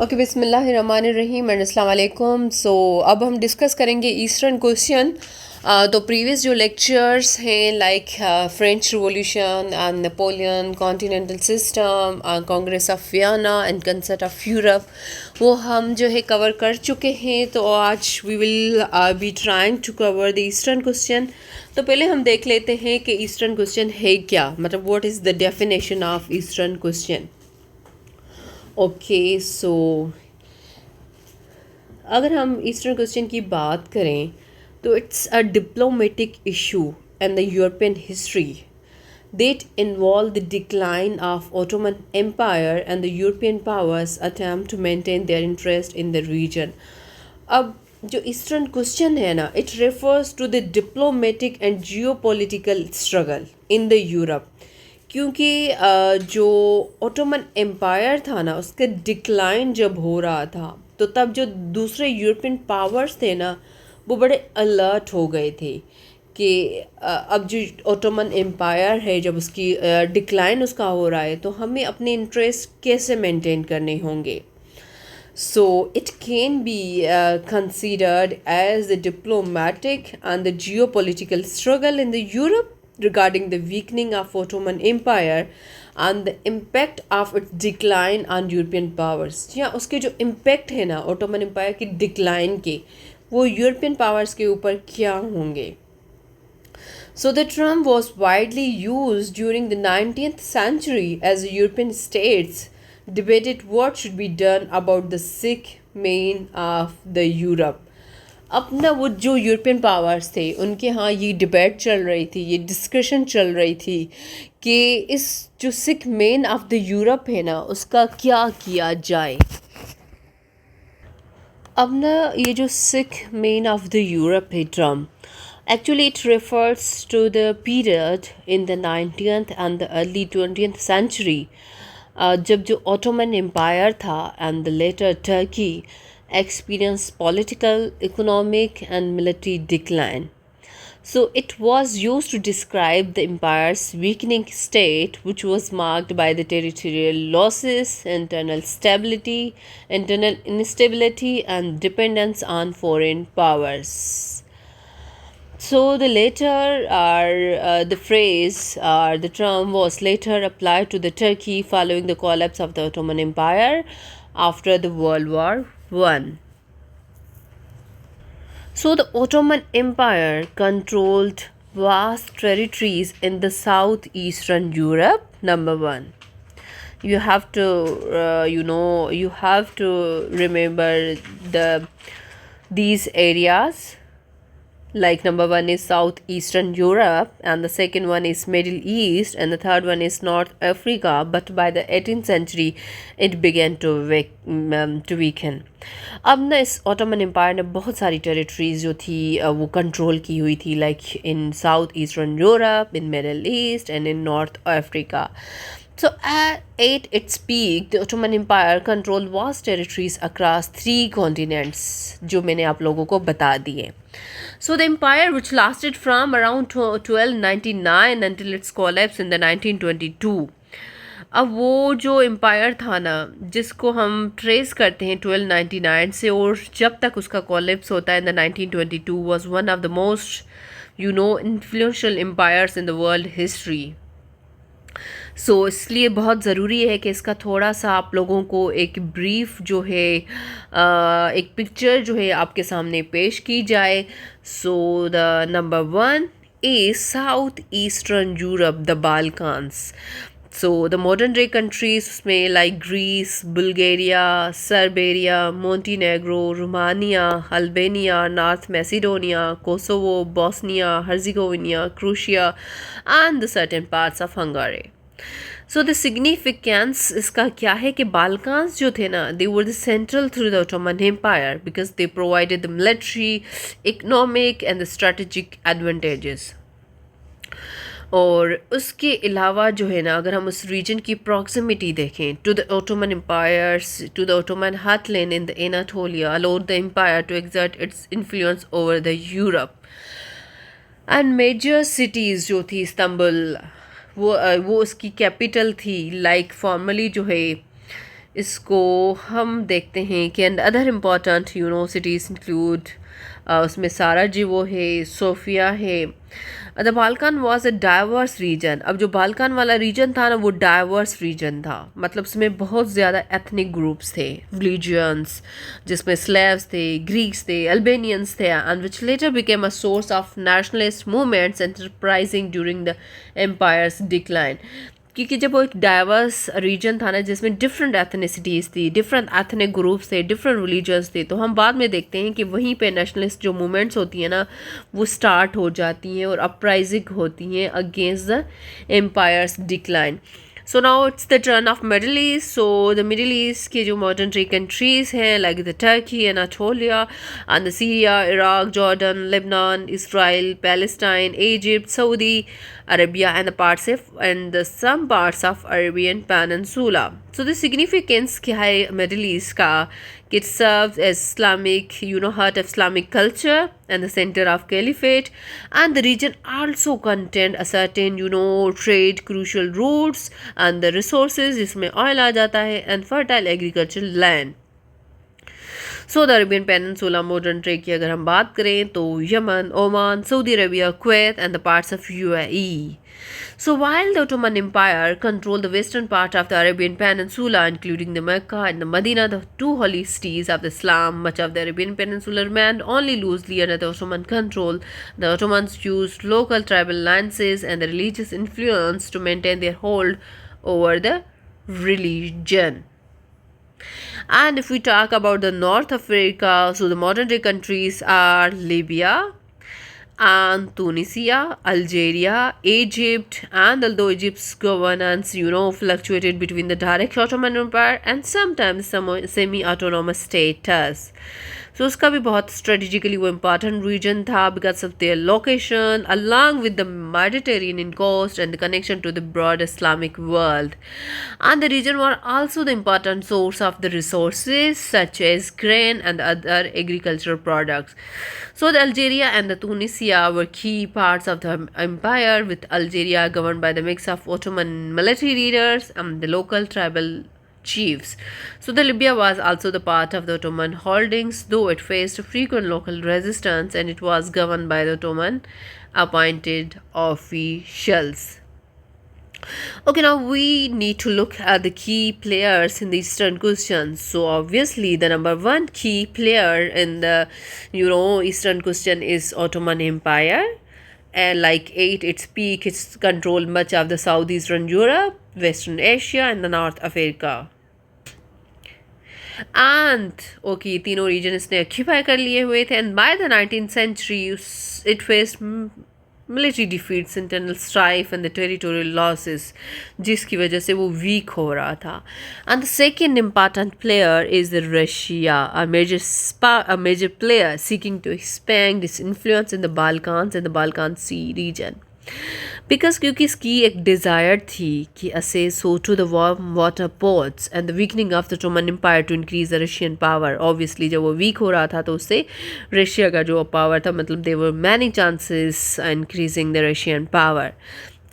Okay, बिस्मिल्लाहिर्रहमानिर्रहीम and अस्सलाम वालेकुम। सो अब हम डिस्कस करेंगे ईस्टर्न क्वेश्चन। तो प्रीवियस जो लेक्चर्स हैं like French revolution and Napoleon, continental system, Congress of Vienna and concept of Europe, वो हम जो है कवर कर चुके हैं। तो आज we will be trying to cover the eastern question. तो पहले हम देख लेते हैं कि ईस्टर्न क्वेश्चन है क्या, मतलब what is the definition of Eastern Question. Okay, so अगर हम ईस्टर्न क्वेश्चन की बात करें तो it's a diplomatic issue and the European history that involve the decline of Ottoman Empire and the European powers attempt to maintain their interest in the region. अब जो eastern question है ना, it refers to the diplomatic and geopolitical struggle in the Europe, क्योंकि जो Ottoman empire था ना, उसका decline जब हो रहा था तो तब जो दूसरे यूरोपियन पावर्स थे ना, वो बड़े अलर्ट हो गए थे कि अब जो ओटोमन एम्पायर है, जब उसकी डिक्लाइन उसका हो रहा है तो हमें अपने इंटरेस्ट कैसे मेंटेन करने होंगे. So it can be considered as the diplomatic and the geopolitical struggle in the Europe regarding the weakening of Ottoman Empire and the impact of its decline on European powers. या उसके जो impact है ना Ottoman Empire की decline के, वो European powers के ऊपर क्या होंगे. So the term was widely used during the 19th century as European states debated what should be done about the sick men of the Europe. अपना वो जो यूरोपियन पावर्स थे उनके यहाँ ये डिबेट चल रही थी, ये डिस्कशन चल रही थी कि इस जो सिक मेन ऑफ द यूरोप है ना, उसका क्या किया जाए. अब ना ये जो सिक मेन ऑफ द यूरोप है term, actually it refers to the period in the 19th and the early 20th century जब जो Ottoman Empire था and the later Turkey experienced political, economic and military decline. So it was used to describe the empire's weakening state, which was marked by the territorial losses, internal instability and dependence on foreign powers. So the later the phrase the term was later applied to the Turkey following the collapse of the Ottoman Empire after the World War I. So the Ottoman Empire controlled vast territories in the southeastern Europe. Number one, you have to you have to remember these areas. Like number one is southeastern Europe, and the second one is Middle East, and the third one is North Africa. But by the 18th century it began to weaken. अब ना इस Ottoman empire ने बहुत सारी territories जो थी वो control की हुई थी, like in south eastern Europe, in middle east and in north Africa. So at its peak, the Ottoman Empire controlled vast territories across 3 continents, जो मैंने आप लोगों को बता दिए. So the empire, which lasted from around 1299 until its collapse in the 1922. अब वो जो एम्पायर था ना, जिसको हम ट्रेस करते हैं 1299 से और जब तक उसका कॉलेप्स होता है in the 1922, was one of the most influential empires in the world history. सो इसलिए बहुत ज़रूरी है कि इसका थोड़ा सा आप लोगों को एक ब्रीफ जो है एक पिक्चर जो है आपके सामने पेश की जाए. So the number one is south eastern Europe, the Balkans. So the modern day countries उसमें like Greece, Bulgaria, Serbia, Montenegro, Romania, Albania, North Macedonia, Kosovo, Bosnia Herzegovina, Croatia and the certain parts of Hungary. So the significance इसका क्या है कि Balkans जो थे ना, they were the central through the Ottoman Empire because they provided the military, economic and the strategic advantages. और उसके अलावा जो है ना, अगर हम उस रीजन की प्रॉक्सिमिटी देखें to the Ottoman empires, to the Ottoman heartland in the Anatolia, allowed the empire to exert its influence over the Europe. And major cities जो थी, इस्तांबुल वो उसकी कैपिटल थी. लाइक फॉर्मली जो है इसको हम देखते हैं कि and other important universities include उसमें साराजेवो है, सोफिया है। The Balkan was a diverse region. अब जो बाल्कान वाला रीजन था ना, वो डाइवर्स रीजन था, मतलब उसमें बहुत ज़्यादा एथनिक ग्रुप्स थे, रिलीजियंस, जिसमें स्लेव्स थे, ग्रीक्स थे, अल्बेनियंस थे, and which later became a source of nationalist movements enterprising during the empire's decline. क्योंकि जब वो एक डाइवर्स रीजन था ना, जिसमें डिफरेंट एथनिसिटीज़ थी, डिफरेंट एथनिक ग्रुप्स थे, डिफरेंट रिलीजन्स थे, तो हम बाद में देखते हैं कि वहीं पे नेशनलिस्ट जो मूवमेंट्स होती हैं ना, वो स्टार्ट हो जाती हैं और अपराइजिंग होती हैं against the empire's decline. So now it's the turn of Middle East. So the Middle East के जो मॉडर्न डे कंट्रीज़ हैं, like the Turkey, Anatolia, and the Syria, Iraq, Jordan, Lebanon, Israel, Palestine, Egypt, Saudi Arabia, and the parts of and the some parts of Arabian Peninsula. So the significance क्या है Middle East का, it serves as Islamic, heart of Islamic culture and the center of caliphate, and the region also contain a certain trade crucial routes and the resources जिसमें oil आ जाता है and fertile agricultural land. So the Arabian peninsula modern trade की अगर हम बात करें तो Yemen, Oman, Saudi Arabia, Kuwait and the parts of UAE. So while the Ottoman Empire controlled the western part of the Arabian Peninsula, including the Mecca and the Medina, the two holy cities of Islam, much of the Arabian Peninsula remained only loosely under the Ottoman control. The Ottomans used local tribal alliances and the religious influence to maintain their hold over the religion. And if we talk about the North Africa, so the modern day countries are Libya and Tunisia, Algeria, Egypt, and although Egypt's governance, fluctuated between the direct Ottoman Empire and sometimes some semi-autonomous status. So उसका भी बहुत strategically वो important region था because of their location along with the Mediterranean coast and the connection to the broad Islamic world. And the region were also the important source of the resources such as grain and other agricultural products. So the Algeria and the Tunisia were key parts of the empire, with Algeria governed by the mix of Ottoman military leaders and the local tribal chiefs. So the Libya was also the part of the Ottoman holdings, though it faced frequent local resistance and it was governed by the Ottoman appointed officials. Okay, now we need to look at the key players in the Eastern Question. So obviously the number one key player in the Eastern Question is Ottoman Empire. And like its peak, it's controlled much of the southeastern Europe, Western Asia, and the North Africa. And okay, तीनों region इसने occupy कर लिए हुए थे. And by the 19th century, it faced military defeats, internal strife, and the territorial losses, जिसकी वजह से वो weak हो रहा था. And the second important player is the Russia, a major player seeking to expand its influence in the Balkans and the Balkan Sea region. Because क्योंकि इसकी एक डिज़ायर थी कि असेस हो to the warm water ports and the weakening of the Ottoman empire to increase the Russian power. Obviously जब वो week हो रहा था तो उससे रशिया का जो पावर था, मतलब there were many chances increasing the Russian power.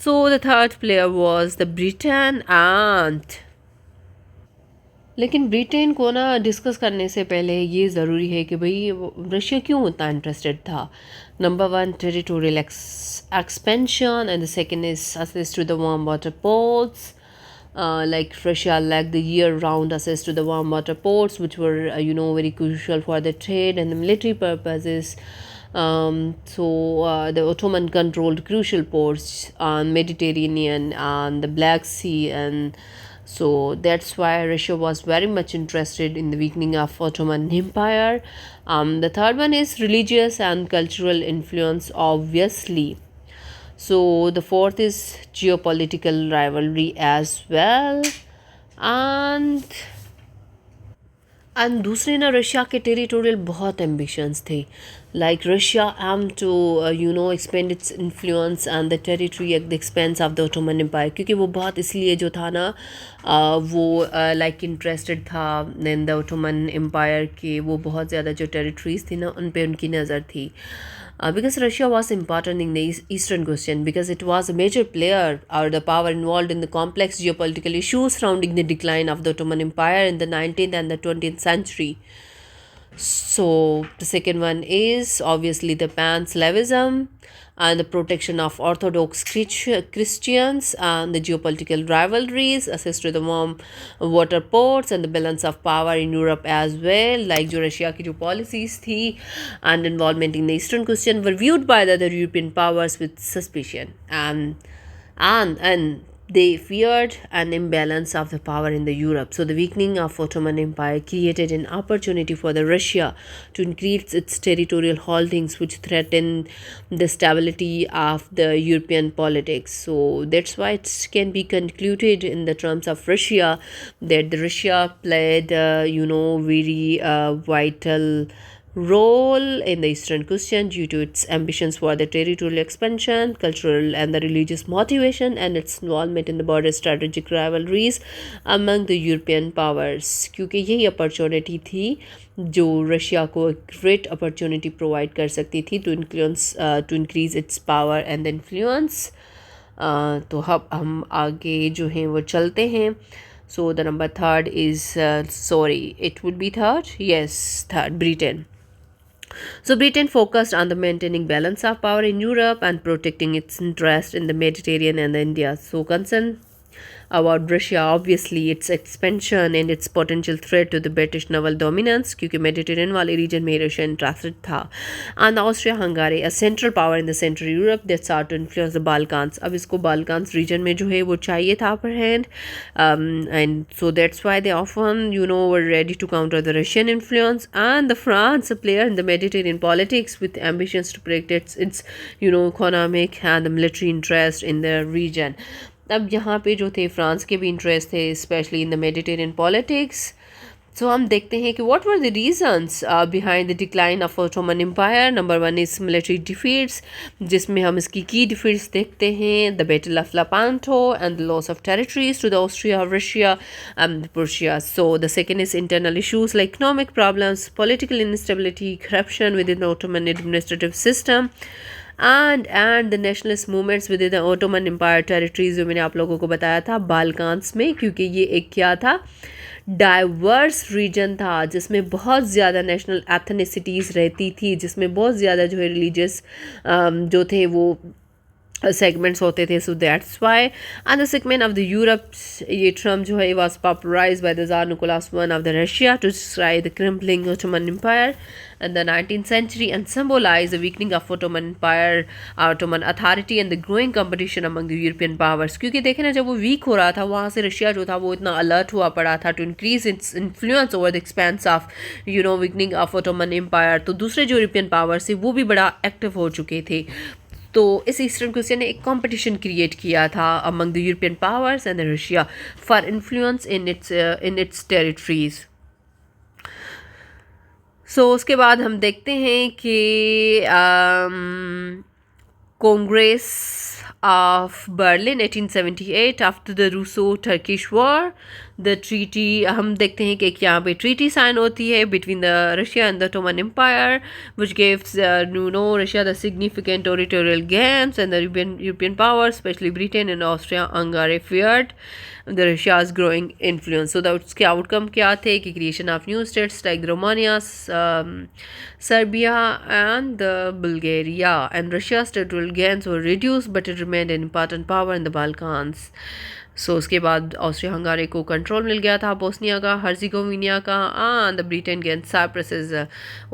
So the third player was the Britain and लेकिन ब्रिटेन को ना डिस्कस करने से पहले ये ज़रूरी है कि भाई रशिया क्यों उतना इंटरेस्टेड था. Number one, territorial expansion, and the second is access to the warm water ports. Like Russia lacked the year-round access to the warm water ports, which were very crucial for the trade and the military purposes. The Ottoman controlled crucial ports on Mediterranean and the Black Sea, and so that's why Russia was very much interested in the weakening of Ottoman Empire. The third one is religious and cultural influence, obviously. So the fourth is geopolitical rivalry as well. And दूसरे ना Russia के territorial बहुत ambitions थे. Like Russia aim to expand its influence and the territory at the expense of the Ottoman empire, क्योंकि वो बहुत इसलिए जो था ना वो लाइक इंटरेस्टेड था इन द ओटोमन एम्पायर के. वो बहुत ज़्यादा जो टेरिटरीज थी ना उन पे उनकी नज़र थी. because Russia was important in the Eastern question because it was a major player or the power involved in the complex geopolitical issues surrounding the decline of the Ottoman Empire in the 19th and the 20th century. So the second one is obviously the pan-Slavism and the protection of Orthodox Christians and the geopolitical rivalries, access to the warm water ports and the balance of power in Europe as well, like जो Russia की जो policies थी and involvement in the Eastern question were viewed by the other European powers with suspicion, and they feared an imbalance of the power in the Europe. So the weakening of Ottoman Empire created an opportunity for the Russia to increase its territorial holdings, which threatened the stability of the European politics. So that's why it can be concluded in the terms of Russia that the Russia played, very vital role in the Eastern question due to its ambitions for the territorial expansion, cultural and the religious motivation, and its involvement in the border strategic rivalries among the European powers. क्योंकि यही opportunity थी जो Russia को एक great opportunity provide कर सकती थी to increase its power and influence. तो हम आगे जो हैं वो चलते हैं. So the number third is, it would be third? Yes, third, Britain. So Britain focused on the maintaining balance of power in Europe and protecting its interest in the Mediterranean and India. So concern about Russia, obviously its expansion and its potential threat to the British naval dominance, क्योंकि Mediterranean वाले reason में Russia interested था. And Austria Hungary, a central power in the Central Europe that sought to influence the Balkans. अब इसको Balkans region में जो है वो चाहिए था upper hand, and so that's why they often were ready to counter the Russian influence. And the France, a player in the Mediterranean politics with ambitions to protect its economic and the military interest in the region. अब यहाँ पे जो थे France के भी interest थे specially in the Mediterranean politics. So हम देखते हैं कि what were the reasons behind the decline of Ottoman Empire. Number one is military defeats, जिसमें हम इसकी की डिफीट्स देखते हैं. The battle of Lepanto and the loss of territories to the Austria, Russia and Persia. So the second is internal issues like economic problems, political instability, corruption within the Ottoman administrative system and the nationalist movements within the Ottoman Empire territories जो मैंने आप लोगों को बताया था बाल्कान्स में, क्योंकि ये एक क्या था, डाइवर्स रीजन था जिसमें बहुत ज़्यादा नेशनल एथनिसिटीज़ रहती थी, जिसमें बहुत ज़्यादा जो है रिलीजियस जो थे वो सेगमेंट्स होते थे. So that's why and the segment of the Europe, ये टर्म जो है was popularised by the tsar Nicholas I of the Russia to describe the crumbling Ottoman Empire in the 19th century and symbolize the weakening of Ottoman Empire, Ottoman authority and the growing competition among the European powers. क्योंकि देखें ना, जब वो week हो रहा था वहाँ से रशिया जो था वो इतना अलर्ट हुआ पड़ा था to increase its influence over the expense of weakening of Ottoman Empire. तो दूसरे जो यूरोपियन पावर्स थे वो भी बड़ा एक्टिव हो चुके थे. तो इस ईस्टर्न क्वेश्चन ने एक कंपटीशन क्रिएट किया था among the European powers and Russia for influence in its territories. So उसके बाद हम देखते हैं कि Congress of Berlin 1878 after the Russo Turkish war, the treaty, हम देखते हैं कि यहाँ पे ट्रीटी साइन होती है between the Russia and the Ottoman Empire which gives Russia the significant territorial gains, and the European powers especially Britain and Austria-Hungary feared the Russia's growing influence. So उसके outcome क्या थे कि creation of new states like Romania, Serbia and Bulgaria, and Russia's territorial gains were reduced but it remained an important power in the Balkans. सो उसके बाद Austria हंगारी को control मिल गया था Bosnia का, हर्जिगोविना का एंड द ब्रिटेन गेंद साइप्रस.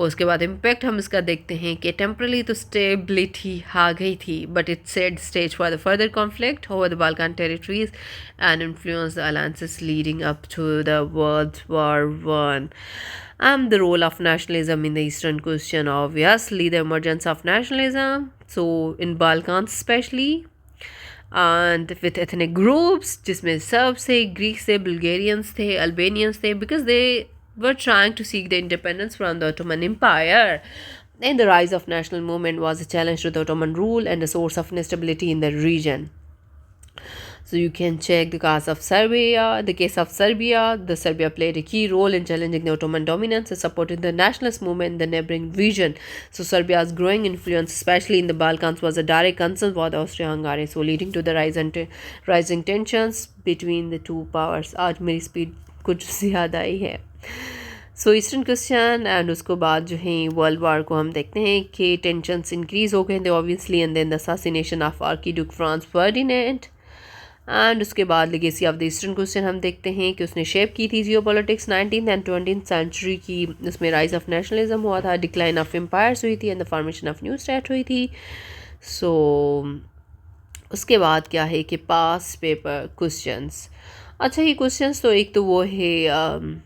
उसके बाद इम्पैक्ट हम इसका देखते हैं कि टेम्परली तो स्टेबिलिटी आ गई थी but it set stage for the further conflict over the Balkan territories and influence the alliances leading up to the World War One. And the role of nationalism in the Eastern question, obviously the emergence of nationalism, so in Balkans especially, and with ethnic groups जिसमें Serbs थे, Greeks थे, Bulgarians थे, Albanians थे, because they were trying to seek the independence from the Ottoman Empire. And the rise of national movement was a challenge to the Ottoman rule and a source of instability in the region. So you can check the case of Serbia. The case of Serbia, the Serbia played a key role in challenging the Ottoman dominance and supporting the nationalist movement in the neighboring region. So Serbia's growing influence, especially in the Balkans, was a direct concern for the Austria-Hungary, so leading to the rising tensions between the two powers. आज मेरी speed कुछ ज़्यादा ही है. सो eastern Christian and उसको बाद जो है world war को हम देखते हैं कि टेंशन्स इंक्रीज हो गए थे obviously, and then the assassination of archduke Franz Ferdinand. And उसके बाद legacy of the Eastern Christian हम देखते हैं कि उसने शेप की थी geopolitics 19th and 20th century की. उसमें राइज ऑफ नेशनलिज्म हुआ था, डिक्लाइन ऑफ एम्पायर्स हुई थी and the formation of new state हुई थी. सो उसके बाद क्या है कि पास पेपर क्वेश्चंस. अच्छा, ये क्वेश्चंस तो एक तो वो है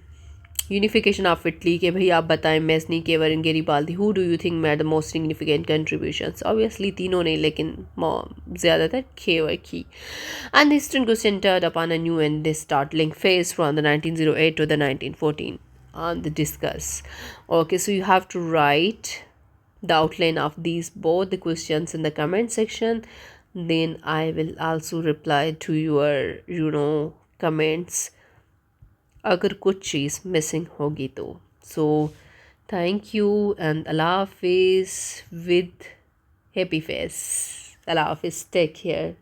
यूनिफिकेशन ऑफ इटली के भाई आप बताएं Mazzini Cavour and Garibaldi who do you think made the most significant contributions. Obviously तीनों ने, लेकिन ज़्यादातर खेवर की. And the eastern Question turned upon a new and startling phase from the 1908 to the 1914 on the discuss. Okay, so you have to write the outline of these both the questions in the comment section. Then I will also reply to your comments अगर कुछ चीज़ missing होगी तो. So thank you and अल्लाह हाफिज़ with happy face. अल्लाह हाफिज़, take care.